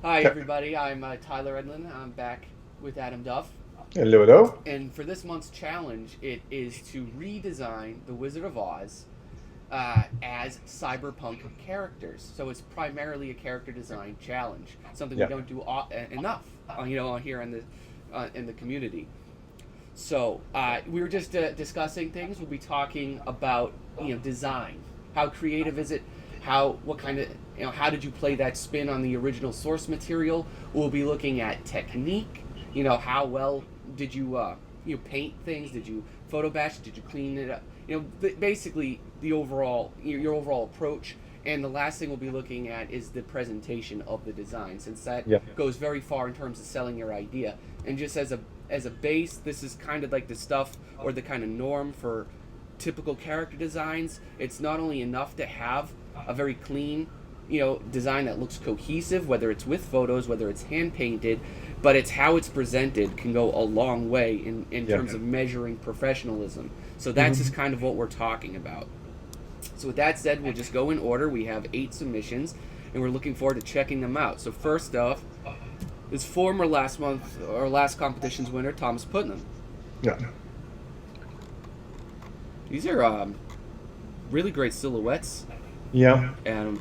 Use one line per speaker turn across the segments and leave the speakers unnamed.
Hi, everybody. I'm Tyler Edlin. I'm back with Adam Duff.
Hello, hello.
And for this month's challenge, it is to redesign The Wizard of Oz as cyberpunk characters. So it's primarily a character design challenge, something we
Yeah.
don't do enough, on here in the community. So we were just discussing things. We'll be talking about design. How creative is it? What kind of how did you play that spin on the original source material? We'll be looking at technique. How well did you paint things? Did you photo bash? Did you clean it up? Basically the overall your overall approach. And the last thing we'll be looking at is the presentation of the design, since that
Yeah.
goes very far in terms of selling your idea. And just as a base, this is kind of like the stuff or the kind of norm for typical character designs. It's not only enough to have a very clean, design that looks cohesive, whether it's with photos, whether it's hand painted, but it's how it's presented can go a long way in
Yeah.
terms of measuring professionalism. So that's
hmm
just kind of what we're talking about. So with that said, we'll just go in order. We have 8 submissions, and we're looking forward to checking them out. So first off is former last competition's winner, Thomas Putnam.
Yeah.
These are really great silhouettes,
Yeah.
Adam.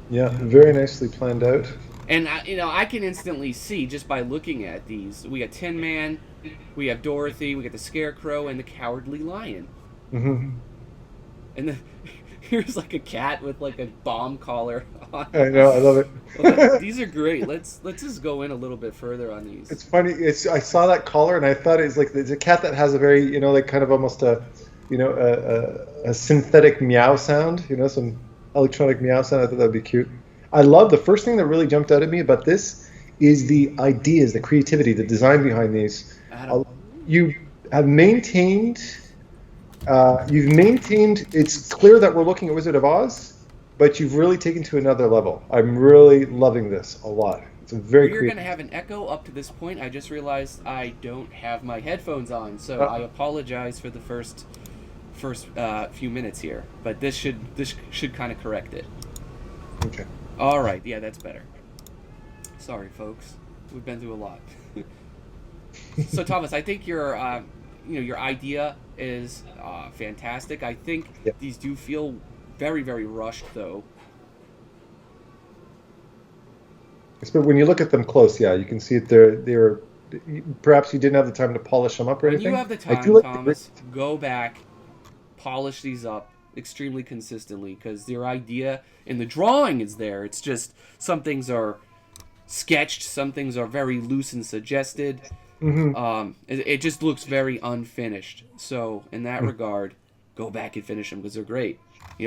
Yeah. Very nicely planned out.
And I can instantly see just by looking at these. We got Tin Man, we have Dorothy, we got the Scarecrow, and the Cowardly Lion.
hmm
And the, here's like a cat with like a bomb collar on.
I know. I love
Well,
it.
these are great. Let's just go in a little bit further on these.
It's funny. I saw that collar and I thought it's like it's a cat that has a very like kind of almost a synthetic meow sound. Some electronic meow sound. I thought that'd be cute. I love the first thing that really jumped out at me about this is the ideas, the creativity, the design behind these.
Adam.
You have maintained. You've maintained. It's clear that we're looking at Wizard of Oz, but you've really taken to another level. I'm really loving this a lot. It's a very
We're gonna
creative.
have an echo up to this point. I just realized I don't have my headphones on, so I
Uh,
apologize for the first few minutes here. But this should kind of correct it.
okay.
All right, yeah, that's better. Sorry, folks. We've been through a lot. So Thomas, I think your idea is fantastic. I think
Yeah.
these do feel very very rushed though.
But when you look at them close, yeah, you can see it. They're perhaps you didn't have the time to polish them up or
When you
anything.
have the
I do
time,
like the grit.
Thomas, go back, polish these up extremely consistently because your idea in the drawing is there. It's just some things are sketched, some things are very loose and suggested.
hmm
It just looks very unfinished. So in that regard, go back and finish them because they're great.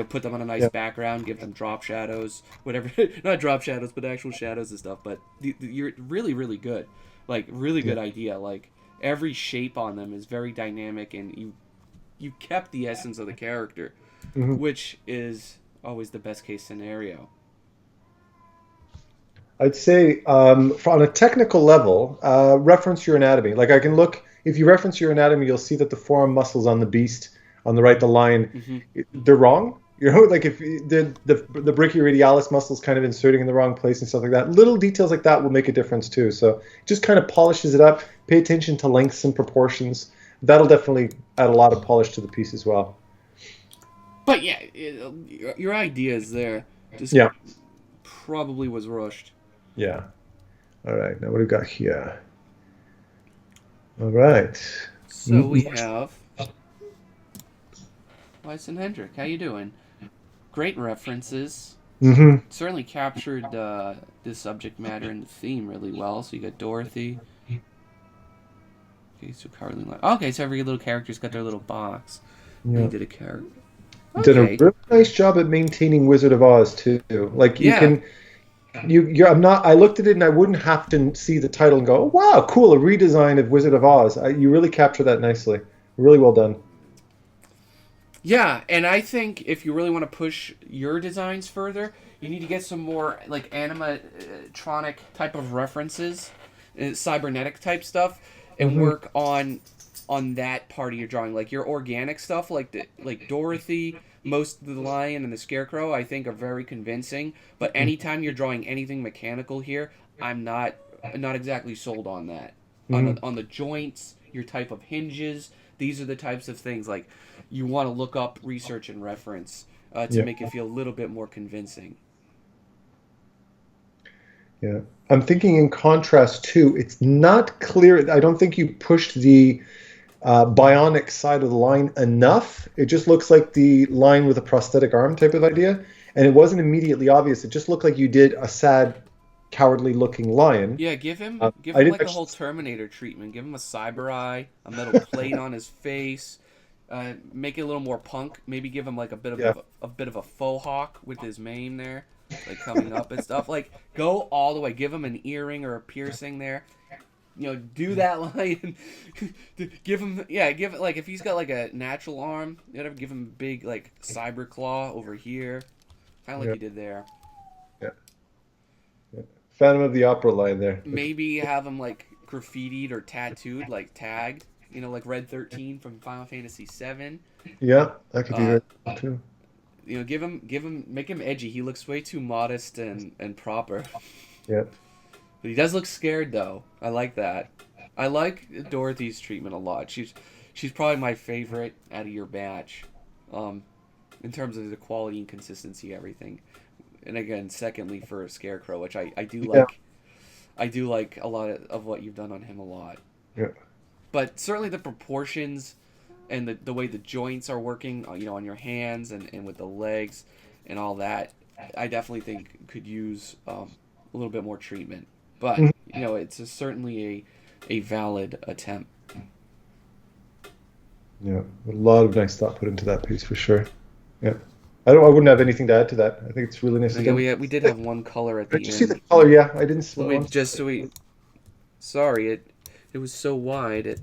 Put them on a nice
Yeah.
background, give them drop shadows, whatever. Not drop shadows, but actual shadows and stuff. But you're really, really good. Like really
Yeah.
good idea. Like every shape on them is very dynamic, and you kept the essence of the character,
hmm
which is always the best case scenario.
I'd say on a technical level, reference your anatomy. Like I can look, if you reference your anatomy, you'll see that the forearm muscles on the beast, on the right, the lion,
Hmm.
they're wrong. Like if the brachioradialis muscles kind of inserting in the wrong place and stuff like that. Little details like that will make a difference too. So it just kind of polishes it up. Pay attention to lengths and proportions. That'll definitely add a lot of polish to the piece as well.
But yeah, your idea is there. Just
Yeah,
probably was rushed.
yeah. All right. Now what do we got here? All right.
So we have Lyson Hendrick. How you doing? Great references.
Mm-hmm.
Certainly captured the subject matter and the theme really well. So you got Dorothy. Okay, so Carly. Okay, so every little character's got their little box. And
Yeah.
you did a character.
Did a
Okay.
really nice job at maintaining Wizard of Oz too. Like you
Yeah.
can, I'm not. I looked at it and I wouldn't have to see the title and go, oh, "Wow, cool! A redesign of Wizard of Oz." You really capture that nicely. Really well done.
Yeah, and I think if you really want to push your designs further, you need to get some more like animatronic type of references, cybernetic type stuff, and
hmm
work on on that part of your drawing. Like your organic stuff, like Dorothy, most of the lion and the scarecrow, I think are very convincing. But anytime you're drawing anything mechanical here, I'm not exactly sold on that.
Mhm.
On the joints, your type of hinges, these are the types of things like you want to look up, research, and reference to
Yeah.
make it feel a little bit more convincing.
Yeah. I'm thinking in contrast too, it's not clear. I don't think you pushed the bionic side of the line enough. It just looks like the line with a prosthetic arm type of idea. And it wasn't immediately obvious. It just looked like you did a sad, cowardly looking lion.
Yeah, give him
I didn't
like the
actually.
whole Terminator treatment. Give him a cyber eye, a metal plate on his face. Make it a little more punk. Maybe give him like
Yeah.
a bit of a faux hawk with his mane there, like coming up and stuff. Like go all the way. Give him an earring or a piercing there. Do that line. Give him give it like if he's got like a natural arm, give him a big like cyber claw over here, kind of like
Yeah.
you did there.
Yeah. Yeah. Phantom of the Opera line there.
Maybe have him like graffitied or tattooed, like tagged. Like Red 13 from Final Fantasy 7.
Yeah, that could be
Uh,
very cool too.
make him edgy. He looks way too modest and proper.
Yeah.
But he does look scared though. I like that. I like Dorothy's treatment a lot. She's probably my favorite out of your batch, in terms of the quality and consistency, everything. And again, secondly for Scarecrow, which I do
Yeah.
like. I do like a lot of what you've done on him a lot.
Yeah.
But certainly the proportions and the way the joints are working, on your hands and with the legs and all that, I definitely think could use a little bit more treatment. But
Mhm.
it's certainly a valid attempt.
Yeah. A lot of nice thought put into that piece for sure. Yeah. I wouldn't have anything to add to that. I think it's really nice.
Again, we did have one color at the
Did you see
end.
the color? Yeah, I didn't.
Wait, just so we. Sorry, it was so wide.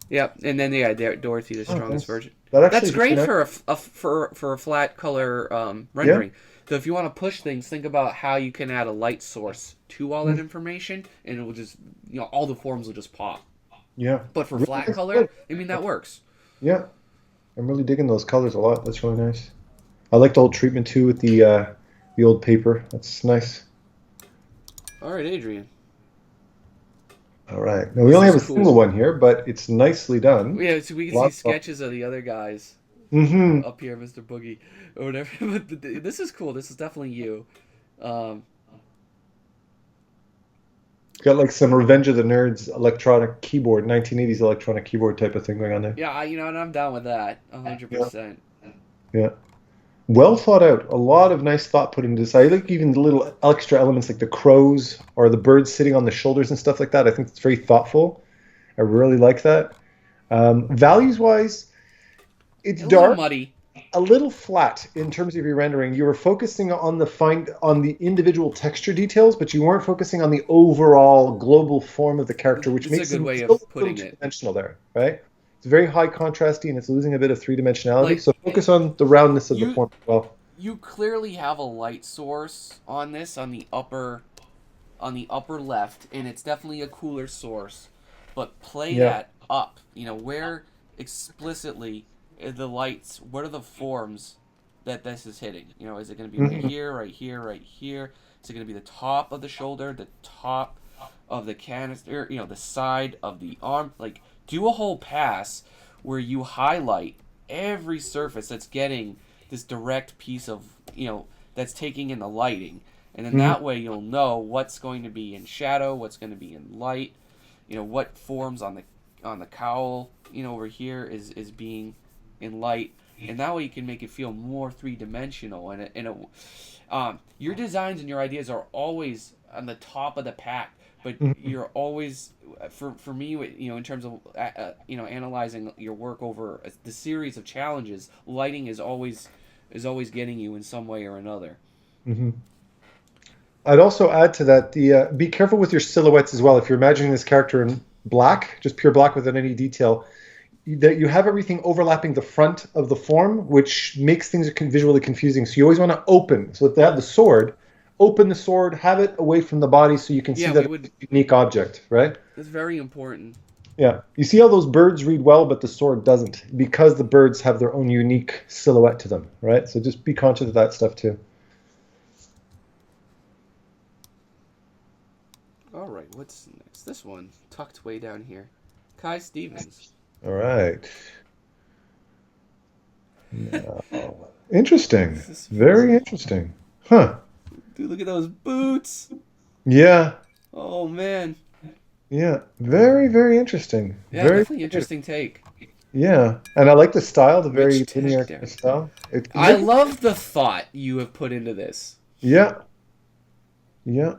Yep, and then Dorothy, the
Oh,
strongest
nice.
version.
That actually
That's
just
great
connect-
for a flat color rendering. So if you want to push things, think about how you can add a light source to all that information, and it will just all the forms will just pop.
Yeah.
But for
Really
flat
nice.
color, I mean that works.
Yeah. I'm really digging those colors a lot. That's really nice. I like the whole treatment too with the old paper. That's nice.
All right, Adrian.
All right. Now we only
This
have a
is cool.
single one here, but it's nicely done.
Yeah, so we can see
Lots of-
sketches of the other guys
Mm-hmm.
up here, Mr. Boogie or whatever. But this is cool. This is definitely you. Um,
Got like some Revenge of the Nerds electronic keyboard, 1980s electronic keyboard type of thing going on there.
yeah, and I'm down with that, 100%.
Yeah. Well thought out. A lot of nice thought put into this. I like even the little extra elements like the crows or the birds sitting on the shoulders and stuff like that. I think it's very thoughtful. I really like that. Values wise, it's
A little
dark,
muddy.
a little flat in terms of your rendering. You were focusing on the individual texture details, but you weren't focusing on the overall global form of the character, which
It's a
makes
good
him
way of
still a
putting
little
it.
two-dimensional there, right? It's very high contrasty and it's losing a bit of three-dimensionality.
Like-
So focus on the roundness of the
You-
form as well.
You clearly have a light source on this on the upper left, and it's definitely a cooler source. But play
Yeah.
that up. Where explicitly the lights, what are the forms that this is hitting? Is it going to be right
Mhm.
here, right here, right here? Is it going to be the top of the shoulder, the top of the canister, the side of the arm? Like, do a whole pass where you highlight every surface that's getting this direct piece of, that's taking in the lighting. And then that way you'll know what's going to be in shadow, what's going to be in light, what forms on the cowl, over here is being in light. And that way you can make it feel more three-dimensional. Your designs and your ideas are always on the top of the pack, but you're always, for me, in terms of analyzing your work over the series of challenges, lighting is always getting you in some way or another.
hmm I'd also add to that be careful with your silhouettes as well. If you're imagining this character in black, just pure black without any detail, that you have everything overlapping the front of the form, which makes things visually confusing. So you always want to open. So if they have the sword, open the sword, have it away from the body so you can see
Yeah,
that
we
it's a unique object, right?
That's very important.
Yeah. You see how those birds read well, but the sword doesn't, because the birds have their own unique silhouette to them, right? So just be conscious of that stuff too.
All right, what's next? This one tucked way down here. Kai Stevens.
All right. Now, interesting.
This
Very interesting. Huh.
dude, look at those boots.
Yeah.
Oh man.
Yeah. Very, very interesting.
Yeah,
Very,
definitely interesting take.
yeah. And I like the style, the very
Rich
linear
texture.
style. It
I
makes,
love the thought you have put into this.
yeah. Yeah.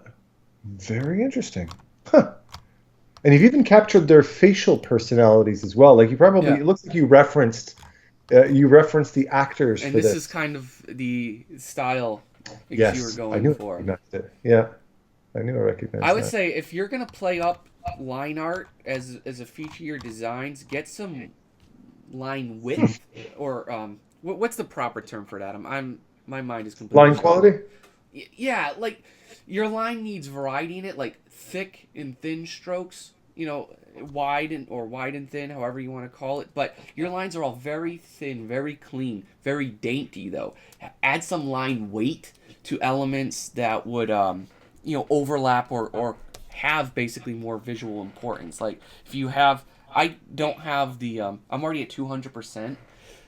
Very interesting. Huh. And you've even captured their facial personalities as well. Like you probably,
Yeah.
it looks like you referenced the actors
And
for
this is
this.
kind of the style that you were
Yes, I
going
knew I
for.
recognized it. Yeah, I knew I
I
recognized
would
that.
say if you're gonna play up line art as a feature of your designs, get some line width or what's the proper term for that? My mind is completely
Line
shot.
quality?
Yeah, like your line needs variety in it, like thick and thin strokes. Wide and thin, however you want to call it. But your lines are all very thin, very clean, very dainty. Though, add some line weight to elements that would overlap or have basically more visual importance. Like if you have, I don't have the I'm already at 200%,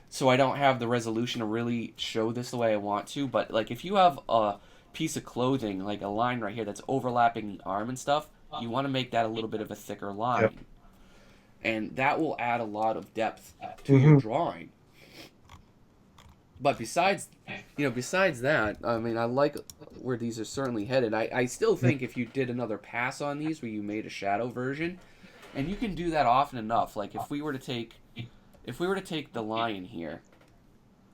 so I don't have the resolution to really show this the way I want to. But like if you have a piece of clothing, like a line right here that's overlapping the arm and stuff, you want to make that a little bit of a thicker
Yep.
line, and that will add a lot of depth to your
Hmm.
drawing. But besides that, I mean, I like where these are certainly headed. I still think if you did another pass on these, where you made a shadow version, and you can do that often enough. Like if we were to take the line here,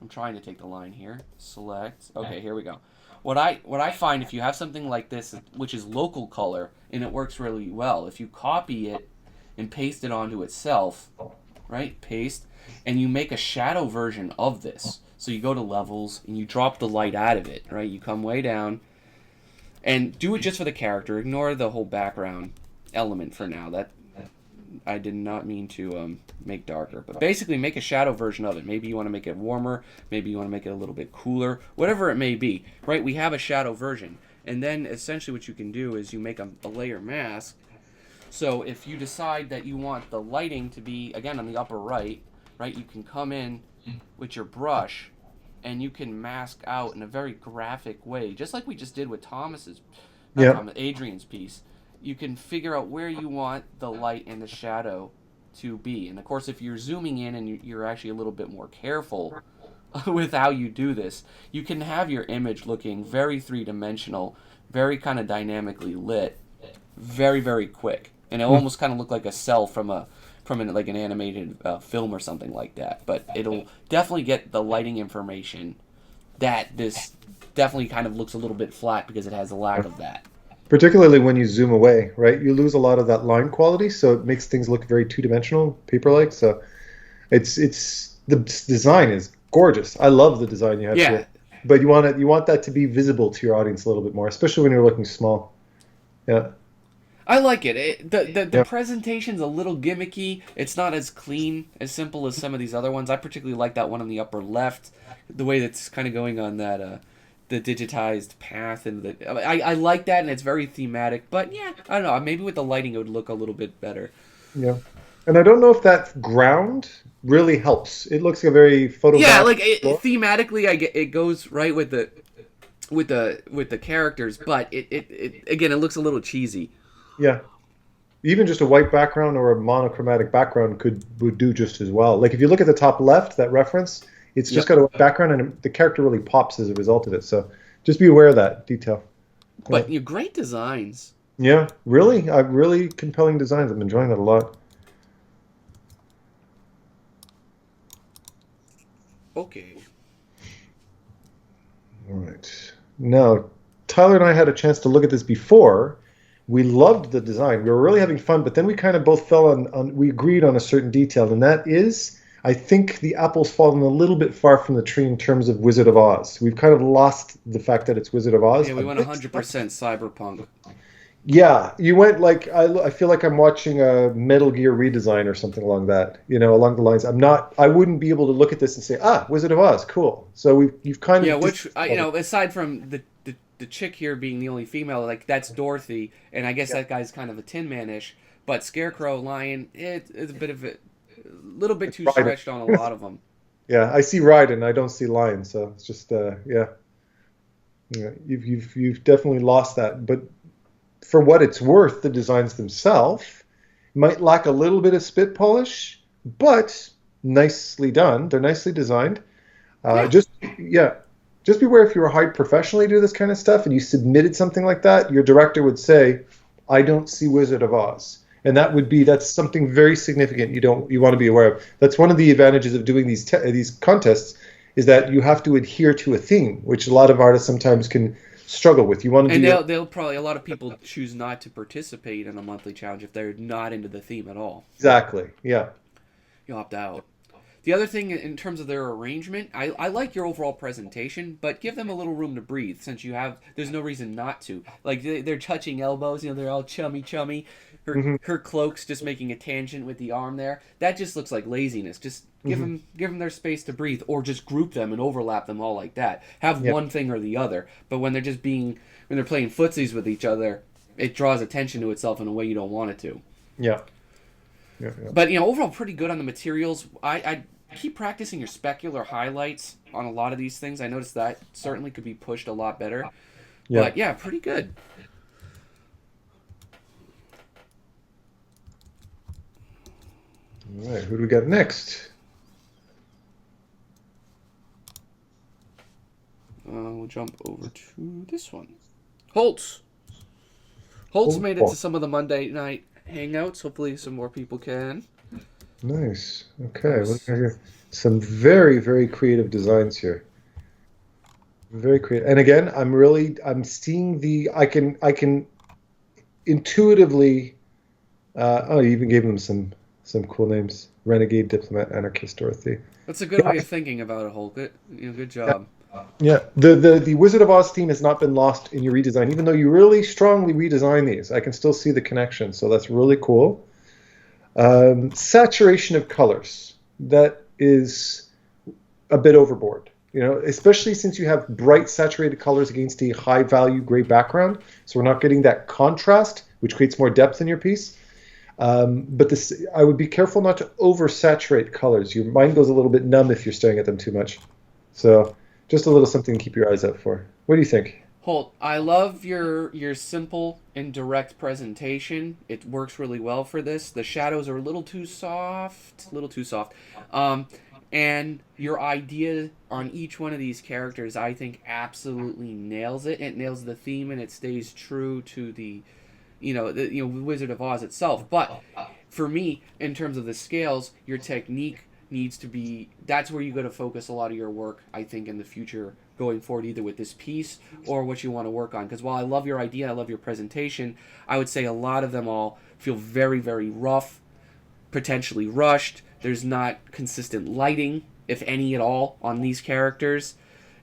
I'm trying to take the line here. Select. Okay, here we go. What I find if you have something like this, which is local color, and it works really well, if you copy it and paste it onto itself, right? Paste, and you make a shadow version of this. So you go to levels and you drop the light out of it, right? You come way down and do it just for the character. Ignore the whole background element for now. That I did not mean to make darker, but basically make a shadow version of it. Maybe you want to make it warmer, maybe you want to make it a little bit cooler, whatever it may be, right? We have a shadow version, and then essentially what you can do is you make a layer mask. So if you decide that you want the lighting to be again on the upper right, you can come in with your brush and you can mask out in a very graphic way, just like we just did with not
Yeah.
Thomas, Adrian's piece. You can figure out where you want the light and the shadow to be. And of course, if you're zooming in and you're actually a little bit more careful with how you do this, you can have your image looking very three-dimensional, very kind of dynamically lit, very very quick, and it'll almost kind of look like a cell like an animated film or something like that. But it'll definitely get the lighting information that this definitely kind of looks a little bit flat because it has a lack of that.
Particularly when you zoom away, right? You lose a lot of that line quality, so it makes things look very two-dimensional, paper-like. So it's the design is gorgeous. I love the design you have
Yeah,
here, but you want that to be visible to your audience a little bit more, especially when you're looking small. Yeah.
I like it. The
Yeah.
presentation's a little gimmicky. It's not as clean, as simple as some of these other ones. I particularly like that one on the upper left, the way that's kind of going on that the digitized path, and I like that, and it's very thematic. But yeah, I don't know. Maybe with the lighting, it would look a little bit better.
Yeah. And I don't know if that ground really helps. It looks like a very
Yeah,
photographic
like
look.
thematically, I get it goes right with the characters, but it again, it looks a little cheesy.
Yeah. Even just a white background or a monochromatic background would do just as well. Like if you look at the top left, that reference, it's just
Yep.
got a white background and the character really pops as a result of it. So just be aware of that detail. Yeah.
But great designs.
Yeah, really compelling designs. I'm enjoying that a lot.
Okay.
All right. Now, Tyler and I had a chance to look at this before. We loved the design. We were really having fun, but then we kind of both fell we agreed on a certain detail, and that is, I think the apple's fallen a little bit far from the tree in terms of Wizard of Oz. We've kind of lost the fact that it's Wizard of Oz
Yeah,
a
we went
bit.
100% cyberpunk.
Yeah, you went like I feel like I'm watching a Metal Gear redesign or something along that, along the lines. I wouldn't be able to look at this and say, ah, Wizard of Oz, cool. So you've kind
Yeah,
of
which
distanced yourself.
aside from the chick here being the only female, like that's Dorothy, and I guess
Yeah,
that guy's kind of a Tin Man-ish. But Scarecrow, Lion, it's a bit of a little bit
it's
too
Raiden.
stretched on a lot of them.
Yeah, I see Raiden, I don't see Lion, so it's just yeah, yeah, you've definitely lost that. But for what it's worth, the designs themselves might lack a little bit of spit polish, but nicely done. They're nicely designed.
Yeah,
Just yeah, just beware if you were hired professionally to do this kind of stuff and you submitted something like that, your director would say, "I don't see Wizard of Oz," and that's something very significant. You want to be aware of. That's one of the advantages of doing these contests is that you have to adhere to a theme, which a lot of artists sometimes can struggle with. You want to do
and
your
they'll probably a lot of people choose not to participate in a monthly challenge if they're not into the theme at all.
exactly. Yeah.
You opt out. The other thing in terms of their arrangement, I like your overall presentation, but give them a little room to breathe since there's no reason not to. Like they're touching elbows, they're all chummy chummy.
Hmm.
Her cloak's just making a tangent with the arm there. That just looks like laziness. Just
Hmm.
give them their space to breathe, or just group them and overlap them all like that. Have
Yeah.
one thing or the other. But when they're playing footsies with each other, it draws attention to itself in a way you don't want it to.
Yeah. Yeah. Yeah.
But overall, pretty good on the materials. I keep practicing your specular highlights on a lot of these things. I noticed that certainly could be pushed a lot better.
Yeah.
But yeah, pretty good.
All right. Who do we got next?
We'll jump over to this one. Holtz. Holtz made it
Oh,
to some of the Monday night hangouts. Hopefully, some more people can.
nice.
I
Okay. Look
was
at here. Some very, very creative designs here. Very creative. And again, I'm seeing I can intuitively, oh, you even gave them some cool names. Renegade, Diplomat, Anarchist, Dorothy.
That's a good way of thinking about it, Holt. Good
Yeah.
job.
Yeah. The Wizard of Oz theme has not been lost in your redesign, even though you really strongly redesign these. I can still see the connection, so that's really cool. Saturation of colors. That is a bit overboard. Especially since you have bright saturated colors against a high value gray background. So we're not getting that contrast, which creates more depth in your piece. But I would be careful not to oversaturate colors. Your mind goes a little bit numb if you're staring at them too much. So just a little something to keep your eyes out for. What do you think?
Holt, I love your simple and direct presentation. It works really well for this. The shadows are a little too soft, a little too soft. Um, and your idea on each one of these characters, I think, absolutely nails it. It nails the theme and it stays true to the Wizard of Oz itself. But for me, in terms of the scales, your technique needs to be that's where you got to focus a lot of your work, I think, in the future going forward, either with this piece or what you want to work on. Because while I love your idea, I love your presentation, I would say a lot of them all feel very, very rough, potentially rushed. There's not consistent lighting, if any at all, on these characters.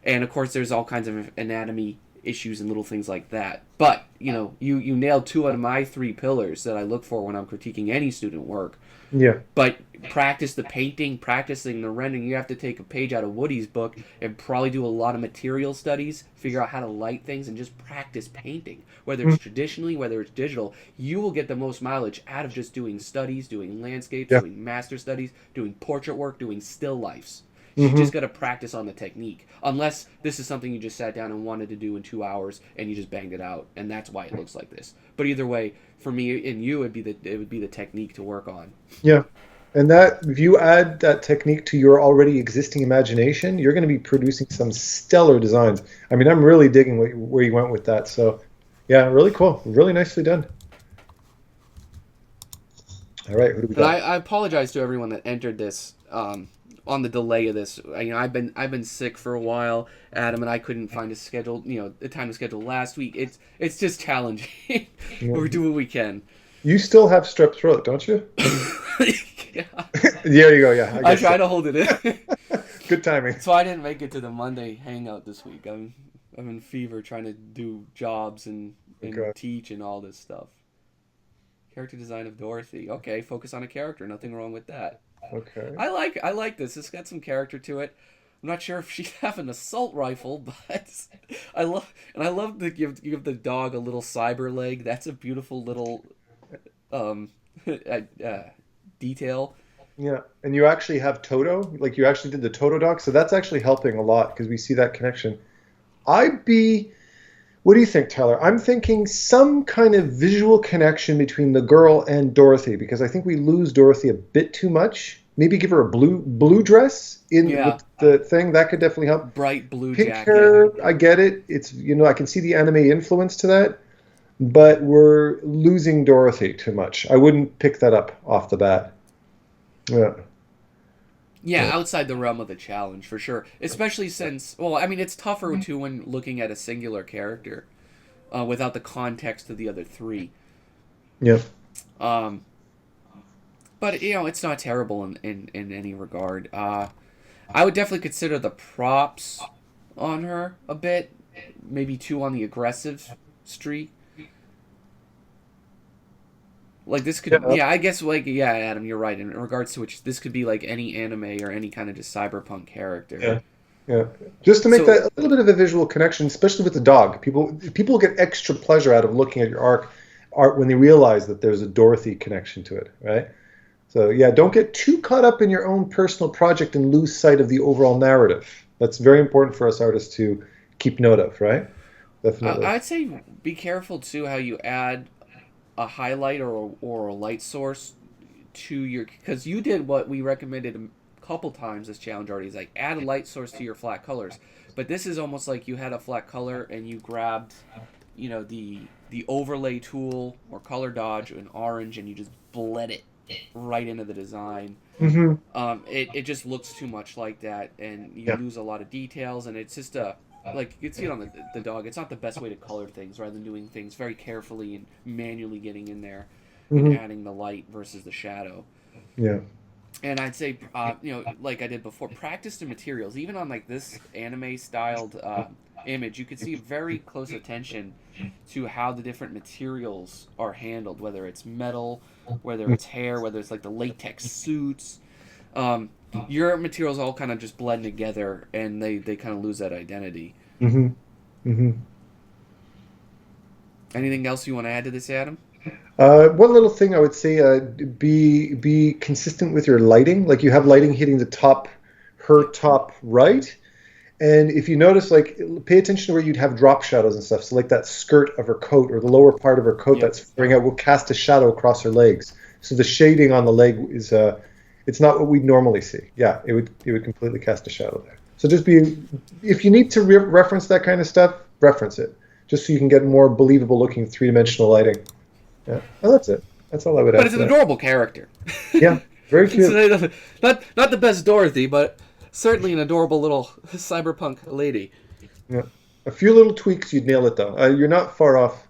And of course, there's all kinds of anatomy issues and little things like that. But, you nailed two out of my three pillars that I look for when I'm critiquing any student work.
Yeah.
But practice the painting, practicing the rendering. You have to take a page out of Woody's book and probably do a lot of material studies, figure out how to light things, and just practice painting. Whether it's traditionally, whether it's digital, you will get the most mileage out of just doing studies, doing landscapes,
Yeah.
doing master studies, doing portrait work, doing still lifes. You
Hmm.
just got to practice on the technique. Unless this is something you just sat down and wanted to do in 2 hours and you just banged it out, and that's why it looks like this. But either way, for me and you, it would be the technique to work on.
Yeah. And that if you add that technique to your already existing imagination, you're going to be producing some stellar designs. I mean, I'm really digging where you went with that. So, yeah, really cool. Really nicely done. All right, who do we
And
got?
I apologize to everyone that entered this on the delay of this. I've been sick for a while, Adam, and I couldn't find a schedule. The time to schedule last week. It's just challenging.
Yeah.
We do what we can.
You still have strep throat, don't you?
Yeah.
There you go. Yeah, I
I
guess
try
so.
to hold it in.
Good timing.
So I didn't make it to the Monday hangout this week. I'm in fever trying to do jobs and and
Okay.
teach and all this stuff. Character design of Dorothy. Okay, focus on a character. Nothing wrong with that.
Okay.
I like this. It's got some character to it. I'm not sure if she'd have an assault rifle, but I love to give the dog a little cyber leg. That's a beautiful little um detail.
Yeah, and you actually have Toto, like you actually did the Toto doc, so that's actually helping a lot because we see that connection. I'd be, what do you think, Tyler? I'm thinking some kind of visual connection between the girl and Dorothy because I think we lose Dorothy a bit too much. Maybe give her a blue dress in
Yeah,
with the thing that could definitely help.
bright blue
Pink
jacket.
hair, I get it. It's I can see the anime influence to that, but we're losing Dorothy too much. I wouldn't pick that up off the bat. Yeah.
Yeah,
Yeah.
outside the realm of the challenge for sure. Especially since, well, I mean, it's tougher too when looking at a singular character without the context of the other three.
Yeah.
Um, but it's not terrible in any regard. I would definitely consider the props on her a bit, maybe too on the aggressive streak. Like this could,
Yeah.
yeah, I guess like yeah, Adam, you're right. In regards to which this could be like any anime or any kind of just cyberpunk character.
Yeah. Yeah. Just to make
So
that a little bit of a visual connection, especially with the dog. People get extra pleasure out of looking at your art when they realize that there's a Dorothy connection to it, right? So yeah, don't get too caught up in your own personal project and lose sight of the overall narrative. That's very important for us artists to keep note of, right? Definitely.
I'd say be careful too how you add a highlight or a light source to your, because you did what we recommended a couple times this challenge already, is like add a light source to your flat colors, but this is almost like you had a flat color and you grabbed the overlay tool or color dodge in orange and you just bled it right into the design.
Hmm.
It just looks too much like that, and you
Yeah.
lose a lot of details, and it's just a like you can see it on the dog. It's not the best way to color things, rather than doing things very carefully and manually getting in there and
Hmm.
adding the light versus the shadow.
Yeah.
And I'd say, like I did before, practice the materials. Even on like this anime styled image, you could see very close attention to how the different materials are handled, whether it's metal, whether it's hair, whether it's like the latex suits. Um, your materials all kind of just blend together, and they kind of lose that identity.
Hmm. Hmm.
Anything else you want to add to this, Adam?
One little thing I would say, be consistent with your lighting. Like you have lighting hitting the top, her top right, and if you notice, like pay attention to where you'd have drop shadows and stuff. So like that skirt of her coat or the lower part of her coat
Yep.
that's flaring out will cast a shadow across her legs. So the shading on the leg is it's not what we'd normally see. Yeah, it would completely cast a shadow there. So just be, if you need to reference that kind of stuff, reference it, just so you can get more believable looking three-dimensional lighting. Yeah. Well, that's it. That's all I would
But
add
it's
to
an
that.
adorable character.
Yeah, very cute.
Not the best Dorothy, but certainly an adorable little cyberpunk lady.
Yeah. A few little tweaks, you'd nail it though. You're not far off.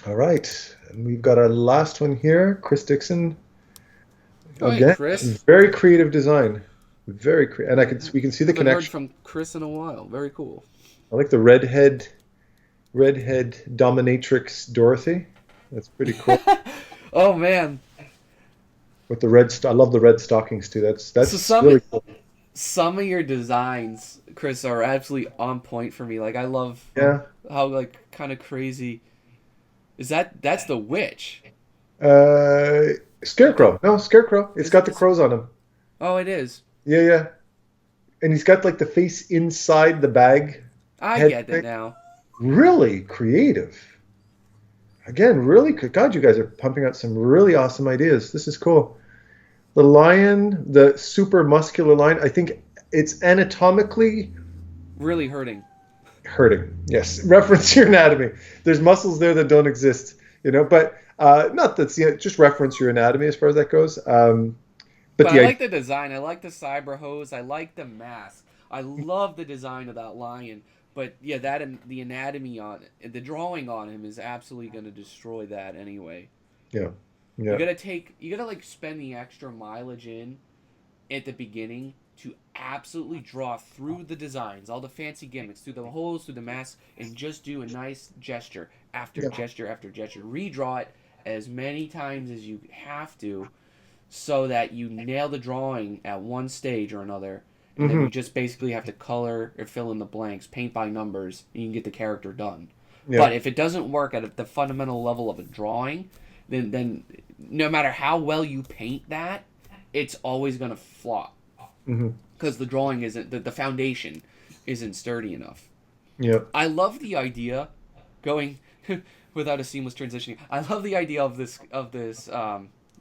All right. And we've got our last one here, Chris Dixon.
All right,
Again,
Chris.
very creative design. Very creative. And we can see the
Haven't heard
connection.
from Chris in a while. Very cool.
I like the redhead dominatrix Dorothy. That's pretty cool.
Oh man.
With the I love the red stockings too. That's
So
that's really cool.
some of your designs, Chris, are absolutely on point for me. Like I love
Yeah.
how like kind of crazy is that's the witch.
Scarecrow. No, Scarecrow. It's got the
Is
crows on him.
Oh, it is.
Yeah, yeah. And he's got like the face inside the bag
I
head
get it
thing.
now.
Really creative. Again, really good. God, you guys are pumping out some really awesome ideas. This is cool. The lion, the super muscular lion, I think it's anatomically
Really hurting.
hurting. Yes, reference your anatomy. There's muscles there that don't exist, but not that's just reference your anatomy as far as that goes. But
But I
the
like the design. I like the cyber hose. I like the mask. I love the design of that lion. But yeah, that and the anatomy on it, the drawing on him is absolutely going to destroy that anyway.
yeah, yeah,
You gotta like spend the extra mileage in at the beginning to absolutely draw through the designs, all the fancy gimmicks, through the holes, through the masks, and just do a nice gesture after
Yeah.
gesture after gesture. Redraw it as many times as you have to, so that you nail the drawing at one stage or another, and then
Hmm.
you just basically have to color or fill in the blanks, paint by numbers, and you can get the character done.
Yeah.
But if it doesn't work at the fundamental level of a drawing, then no matter how well you paint that, it's always going to flop
Hmm.
because the drawing isn't the foundation isn't sturdy enough.
Yeah.
I love the idea going without a seamless transitioning. I love the idea of this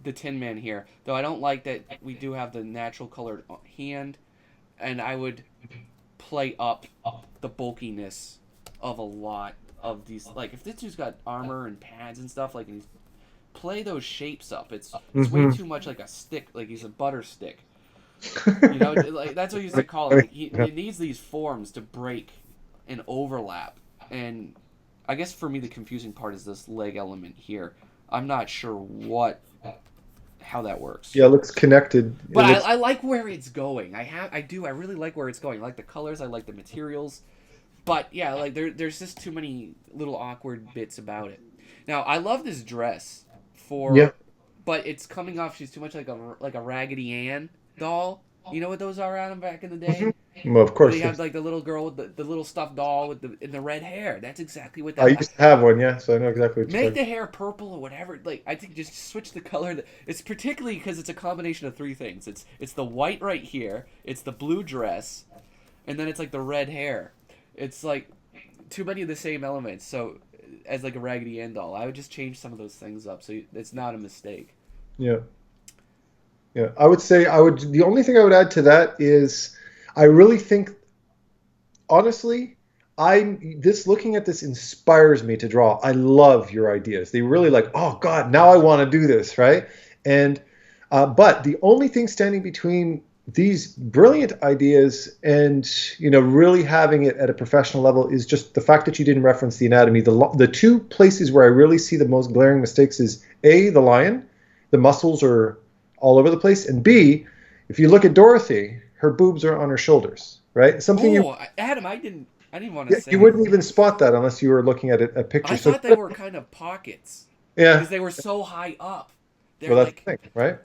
the Tin Man here, though I don't like that we do have the natural colored hand, and I would play up the bulkiness of a lot of these. Like if this dude's got armor and pads and stuff, like, and he's play those shapes up. It's way
Mhm.
too much like a stick, like he's a butter stick. You know, like that's what he used to call it. He needs these forms to break and overlap. And I guess for me the confusing part is this leg element here. I'm not sure how that works.
Yeah, it looks connected.
But
It looks-
I like where it's going. I really like where it's going. I like the colors. I like the materials. But yeah, like there's just too many little awkward bits about it. Now I love this dress
Yeah.
but it's coming off. She's too much like a Raggedy Ann doll. You know what those are, Adam, back in the day?
Well, of course.
They have
yes.
like the little girl with the little stuffed doll with the red hair. That's exactly what
I
that.
used to have one, yeah, so I know exactly what you're
Make
talking.
the hair purple or whatever. Like I think just switch the color. It's particularly because it's a combination of three things. It's the white right here. It's the blue dress, and then it's like the red hair. It's like too many of the same elements. So as like a Raggedy Ann doll, I would just change some of those things up so it's not a mistake.
Yeah. Yeah. I would say the only thing I would add to that is I really think honestly, looking at this inspires me to draw. I love your ideas. They really like, oh God, now I want to do this, right? And but the only thing standing between these brilliant ideas and really having it at a professional level is just the fact that you didn't reference the anatomy. The two places where I really see the most glaring mistakes is A, the lion, the muscles are all over the place, and B, if you look at Dorothy, her boobs are on her shoulders, right? Something
Adam, I didn't want to say.
you wouldn't even spot that unless you were looking at a picture.
I thought they were kind of pockets
yeah,
because they were so high up. They're
well, that's
like
the thing, right?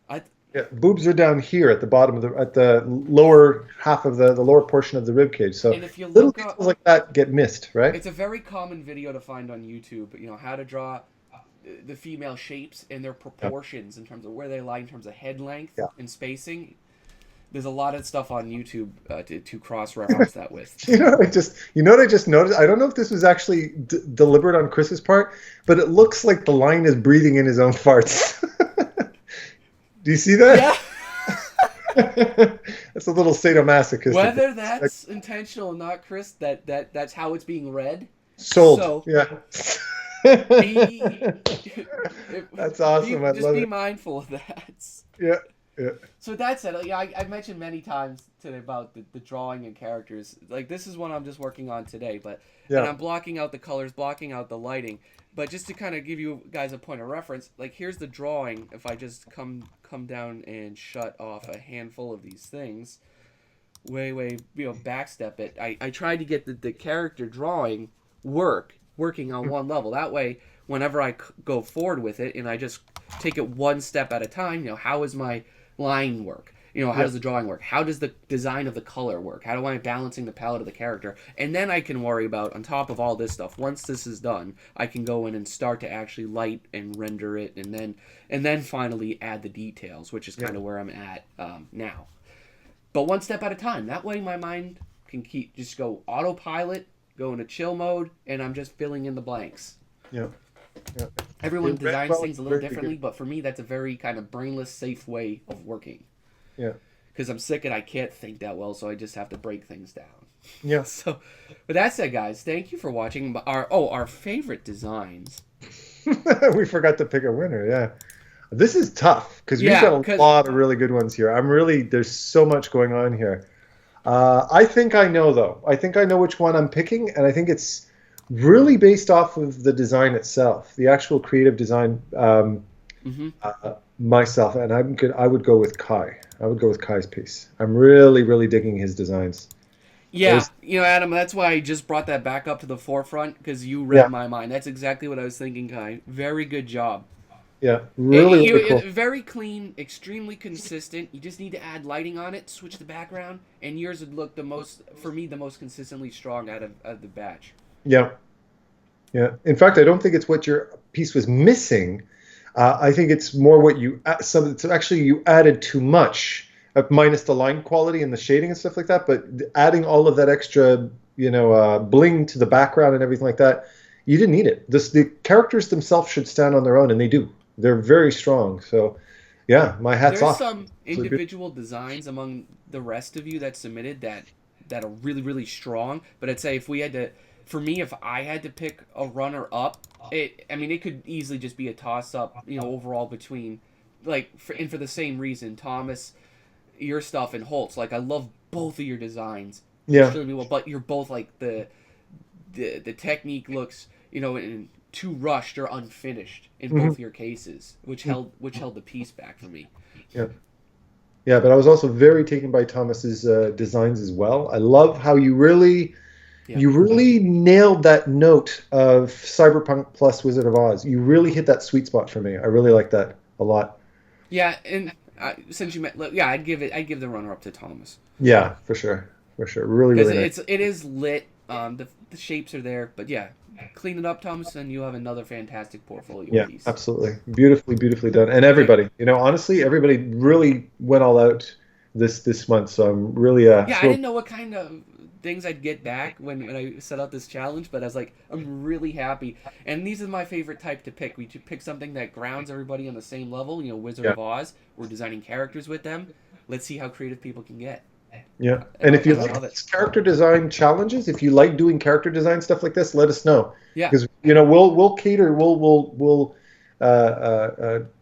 I.
Yeah, boobs are down here at the bottom at the lower half of the lower portion of the rib cage. So
And if you
little
look
details
up,
like that get missed, right?
it's a very common video to find on YouTube. How to draw the female shapes and their proportions in terms of where they lie in terms of head length and spacing. There's a lot of stuff on YouTube to cross-reference that with.
What I just noticed? I don't know if this was actually deliberate on Chris's part, but it looks like the lion is breathing in his own farts. Do you see that?
Yeah.
That's a little sadomasochistic.
Whether that's intentional or not, Chris, that's how it's being read.
Sold.
So,
yeah. That's awesome. I
Just
love
be
it.
mindful of that.
Yeah. Yeah.
So that's it. Yeah, I mentioned many times today about the drawing and characters. Like this is one I'm just working on today, and I'm blocking out the colors, blocking out the lighting. But just to kind of give you guys a point of reference, like here's the drawing. If I just come down and shut off a handful of these things, backstep it. I tried to get the character drawing working on one level. That way, whenever I go forward with it and I just take it one step at a time, how is my line work? How does the drawing work? How does the design of the color work? How do I balancing the palette of the character? And then I can worry about, on top of all this stuff, once this is done, I can go in and start to actually light and render it, and then finally add the details, which is kind of where I'm at now. But one step at a time. That way my mind can just go autopilot, go into chill mode, and I'm just filling in the blanks.
Yeah. Yeah.
Everyone designs things a little
very
differently,
good.
but for me, that's a very kind of brainless, safe way of working.
Yeah.
Because I'm sick and I can't think that well, so I just have to break things down.
Yeah.
So, with that said, guys, thank you for watching our favorite designs.
We forgot to pick a winner. Yeah. This is tough because we've
Yeah,
got a lot of really good ones here. There's so much going on here. I think I know, though. I think I know which one I'm picking, and I think it's really based off of the design itself, the actual creative design. myself, and I would go with Kai. I would go with Kai's piece. I'm really, really digging his designs.
Yeah,
Those,
Adam, that's why I just brought that back up to the forefront because you read
yeah,
my mind. That's exactly what I was thinking, Kai. Very good job.
yeah, really, really cool.
Very clean, extremely consistent. You just need to add lighting on it, switch the background, and yours would look the most, for me, the most consistently strong out of the batch.
Yeah, yeah. In fact, I don't think it's what your piece was missing. I think it's more what so actually you added too much, minus the line quality and the shading and stuff like that. But adding all of that extra, bling to the background and everything like that, you didn't need it. The characters themselves should stand on their own, and they do. They're very strong. So, yeah, my hat's
There's
off.
some
Absolutely beautiful.
individual designs among the rest of you that submitted that are really really strong. But I'd say if we had to, for me, if I had to pick a runner up, I mean, it could easily just be a toss up, overall between, and for the same reason, Thomas, your stuff, and Holtz. Like, I love both of your designs
Yeah.
extremely well, but you're both like the technique looks, too rushed or unfinished in
Hmm.
both your cases, which held the piece back for me.
Yeah. Yeah, but I was also very taken by Thomas's designs as well. I love how
Yeah.
you really nailed that note of Cyberpunk plus Wizard of Oz. You really hit that sweet spot for me. I really like that a lot.
Yeah, and since you met, yeah, I'd give the runner up to Thomas
Yeah, for sure. Really,
because
really nice.
it is lit. The shapes are there, but yeah, clean it up, Thomas, and you have another fantastic portfolio
Yeah,
piece.
absolutely. Beautifully, beautifully done. And
Great.
everybody, honestly, everybody really went all out this month. So I'm really
Yeah, I
thrilled.
didn't know what kind of things I'd get back when I set out this challenge, but I was like, I'm really happy. And these are my favorite type to pick. We should pick something that grounds everybody on the same level. Wizard
Yeah,
of Oz. We're designing characters with them. Let's see how creative people can get.
yeah.
And
And
I,
if you
and I
like
love it.
these character design challenges, if you like doing character design stuff like this, let us know
Yeah,
because we'll cater, we'll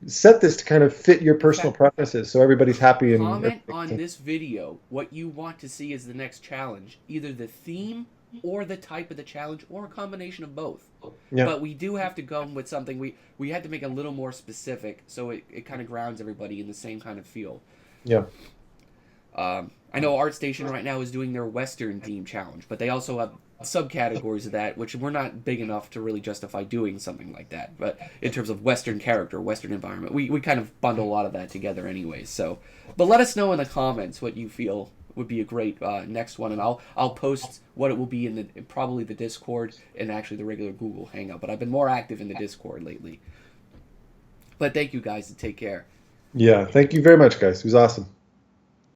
set this to kind of fit your
in
personal
fact,
preferences, so everybody's happy and
comment on this video what you want to see as the next challenge, either the theme or the type of the challenge or a combination of both.
yeah,
But we do have to come with something we had to make a little more specific so it kind of grounds everybody in the same kind of feel.
yeah,
I know ArtStation right now is doing their Western theme challenge, but they also have subcategories of that, which we're not big enough to really justify doing something like that. But in terms of Western character, Western environment, we kind of bundle a lot of that together anyways. So, but let us know in the comments what you feel would be a great next one, and I'll post what it will be in probably the Discord and actually the regular Google Hangout. But I've been more active in the Discord lately. But thank you guys, and take care.
yeah. Thank you very much, guys. It was awesome.